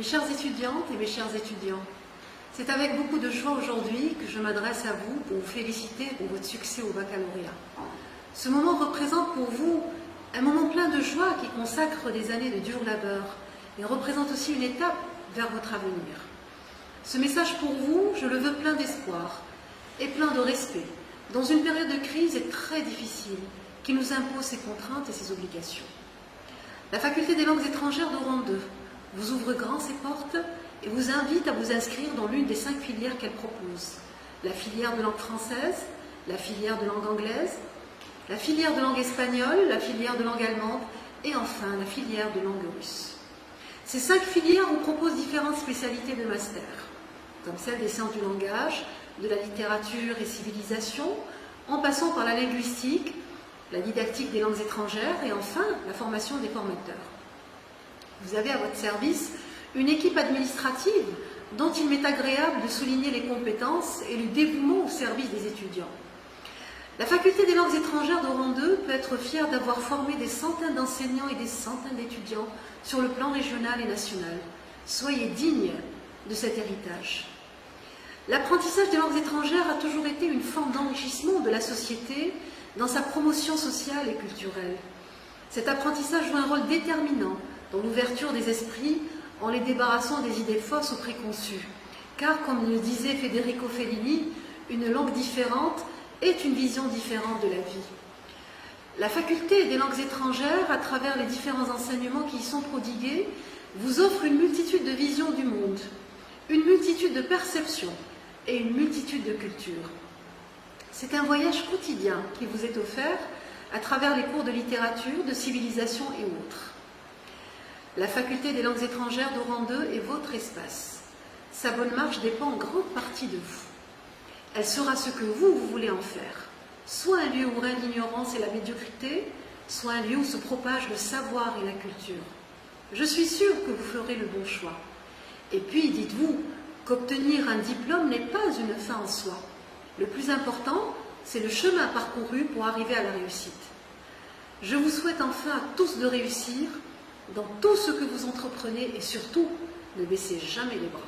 chères étudiantes et mes chers étudiants, c'est avec beaucoup de joie aujourd'hui que je m'adresse à vous pour vous féliciter pour votre succès au baccalauréat. Ce moment représente pour vous un moment plein de joie qui consacre des années de dur labeur et représente aussi une étape vers votre avenir. Ce message pour vous, je le veux plein d'espoir et plein de respect, dans une période de crise et très difficile qui nous impose ses contraintes et ses obligations. La Faculté des langues étrangères d'Oran 2 vous ouvre grand ses portes et vous invite à vous inscrire dans l'une des 5 filières qu'elle propose. La filière de langue française, la filière de langue anglaise, la filière de langue espagnole, la filière de langue allemande et enfin la filière de langue russe. Ces 5 filières vous proposent différentes spécialités de master, comme celle des sciences du langage, de la littérature et civilisation, en passant par la linguistique, la didactique des langues étrangères et enfin la formation des formateurs. Vous avez à votre service une équipe administrative dont il m'est agréable de souligner les compétences et le dévouement au service des étudiants. La Faculté des langues étrangères d'Oran 2 peut être fière d'avoir formé des centaines d'enseignants et des centaines d'étudiants sur le plan régional et national. Soyez dignes de cet héritage. L'apprentissage des langues étrangères a toujours été une forme d'enrichissement de la société dans sa promotion sociale et culturelle. Cet apprentissage joue un rôle déterminant dans l'ouverture des esprits en les débarrassant des idées fausses ou préconçues. Car, comme le disait Federico Fellini, une langue différente est une vision différente de la vie. La Faculté des langues étrangères, à travers les différents enseignements qui y sont prodigués, vous offre une multitude de visions du monde, une multitude de perceptions et une multitude de cultures. C'est un voyage quotidien qui vous est offert à travers les cours de littérature, de civilisation et autres. La Faculté des langues étrangères d'Oran 2 est votre espace. Sa bonne marche dépend en grande partie de vous. Elle sera ce que vous voulez en faire. Soit un lieu où règne l'ignorance et la médiocrité, soit un lieu où se propage le savoir et la culture. Je suis sûre que vous ferez le bon choix. Et puis, dites-vous qu'obtenir un diplôme n'est pas une fin en soi. Le plus important, c'est le chemin parcouru pour arriver à la réussite. Je vous souhaite enfin à tous de réussir dans tout ce que vous entreprenez et surtout, ne baissez jamais les bras.